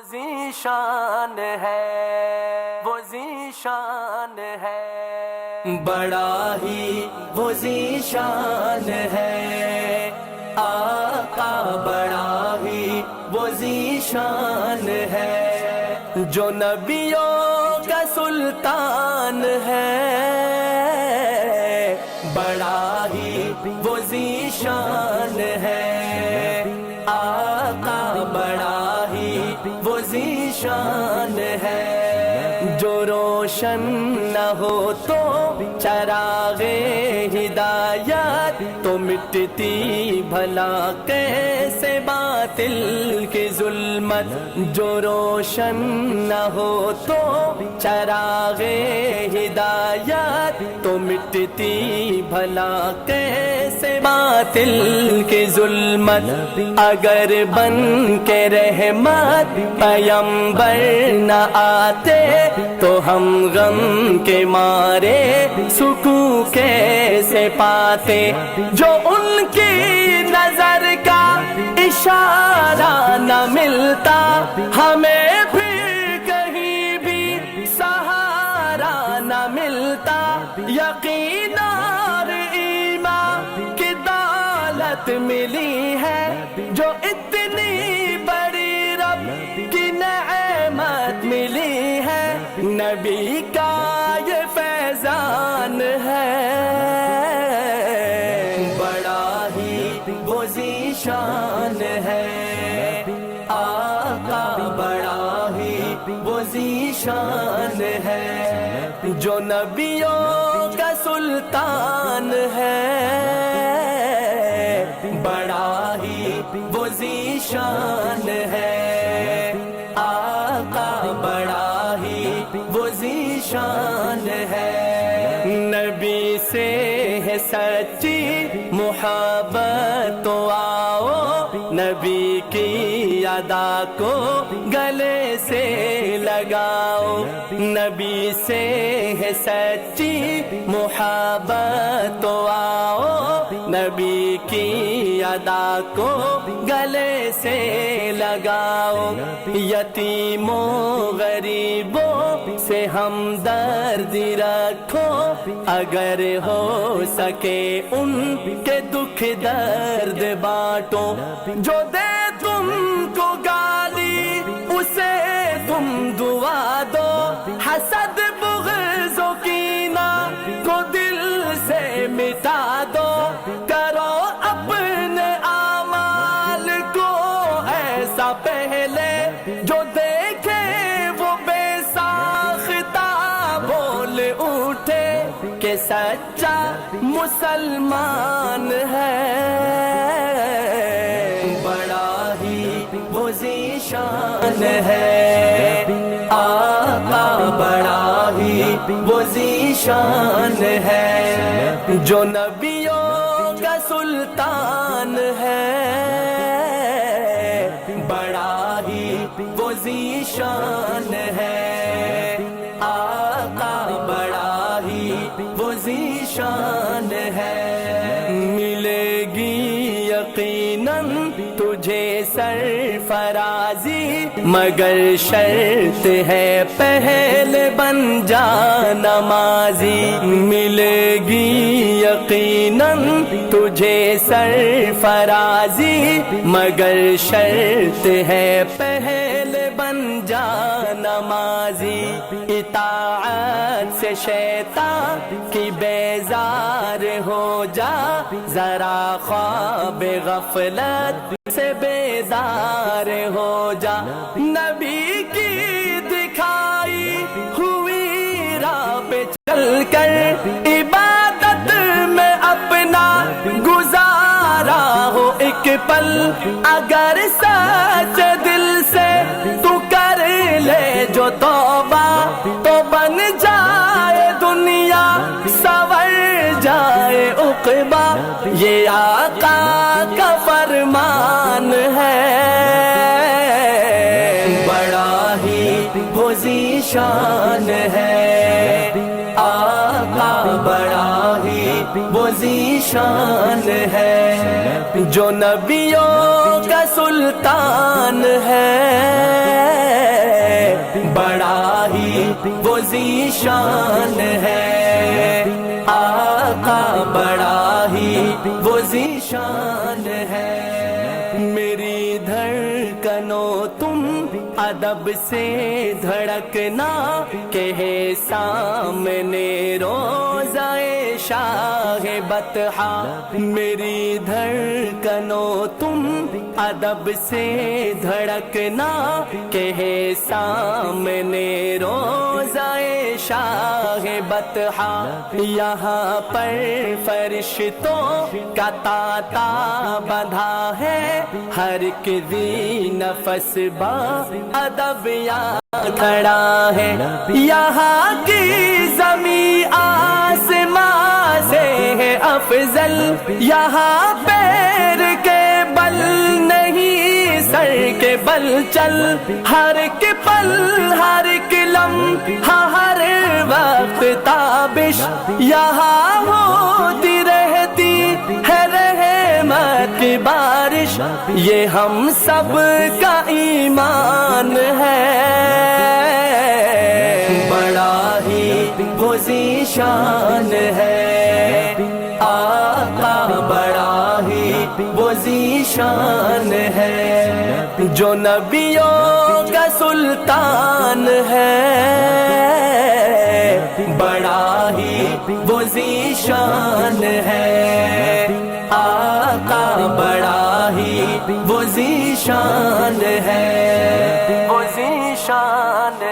ذیشان ہے، وہ ذیشان ہے، بڑا ہی وہ ذیشان ہے، آقا بڑا ہی وہ ذیشان ہے، جو نبیوں کا سلطان ہے، بڑا ہی وہ ذیشان ہے، آقا بڑا ہی وہ ذیشان ہے، جو روشن نہ ہو تو چراغ ہدایت تو مٹتی بھلا کیسے باطل کی ظلمت، جو روشن نہ ہو تو چراغ ہدایت تو مٹتی بھلا کیسے باطل کی ظلمت، اگر بن کے رحمت پیمبر نہ آتے تو ہم غم کے مارے سکون کیسے پاتے، جو ان کی نظر کا اشارہ نہ ملتا ہمیں بھی کہیں بھی سہارا نہ ملتا، یقین اور ایمان کی دولت ملی ہے، جو اتنی بڑی رب کی نعمت ملی ہے، نبی کا یہ فیضان ہے، بڑا ہی وہ ذیشان ہے، آقا بڑا ہی وہ ذیشان ہے، جو نبیوں کا سلطان ہے، بڑا ہی وہ ذیشان ہے، آقا بڑا ہی وہ ذیشان ہے، نبی سے ہے سچی محبت تو آؤ، نبی کی ادا کو گلے سے لگاؤ، نبی سے ہے سچی محبت تو آؤ، نبی کی ادا کو گلے سے لگاؤ، یتیموں غریبوں سے ہمدردی رکھو، اگر ہو سکے ان کے دکھ درد بانٹو، جو دے تم کو گالی اسے تم دعا دو، حسد بغض و کینہ کو دل سے مٹا دو، کرو اپنے اعمال کو ایسا پہلے جو دیکھے وہ بے ساختہ بول اٹھے کہ سچا مسلمان ہے، بڑا ہی وہ ذیشان ہے، آقا بڑا ہی وہ ذیشان ہے، جو نبیوں کا سلطان ہے، بڑا ہی وہ ذیشان ہے، آقا بڑا ہی وہ ذیشان ہے، ملے گی یقیناً تجھے سرفرازی، مگر شرط ہے پہلے بن جا نمازی، ملے گی یقیناً تجھے سرفرازی، مگر شرط ہے پہلے بن جا نمازی، اطاعت سے شیطان کی بیزار ہو جا، ذرا خواب غفلت سے بیدار ہو جا، نبی کی دکھائی ہوئی راہ پہ چل کر عبادت میں اپنا گزارا ہو ایک پل، اگر سچ دل سے تو کر لے جو توبہ، تو بن جائے دنیا سنور جائے عقبہ، یہ آقا کا فرمان ہے، بڑا ہی وہ ذیشان ہے، آقا بڑا ہی وہ ذیشان ہے، جو نبیوں کا سلطان ہے، وہ ذیشان ہے، آقا بڑا ہی وہ ذیشان ہے۔ میری دھڑکنوں تم ادب سے دھڑکنا کہ ہے سامنے روضہ شاہ بطحا۔ میری دھڑکنوں تم ادب سے دھڑکنا کہ ہے سامنے روضہ شاہ بطحا۔ یہاں پر فرشتوں کا تاتا بندھا ہے، ہر ایک ذی نفس با ادب یہاں کھڑا ہے۔ یہاں کی زمین آسمان سے ہے افضل، یہاں پیر کے بل نہیں سر کے بل چل، ہر ایک پل ہر ایک لمحہ ہر وقت تابش یہاں ہوتی رہتی ہے رحمت کی بارش۔ یہ ہم سب کا ایمان ہے، بڑا ہی وہ ذیشان ہے، آقا بڑا ہی وہ ذیشان ہے، جو نبیوں کا سلطان ہے، بڑا ہی وہ ذیشان ہے، آقا بڑا ہی وہ ذیشان ہے، وہ ذیشان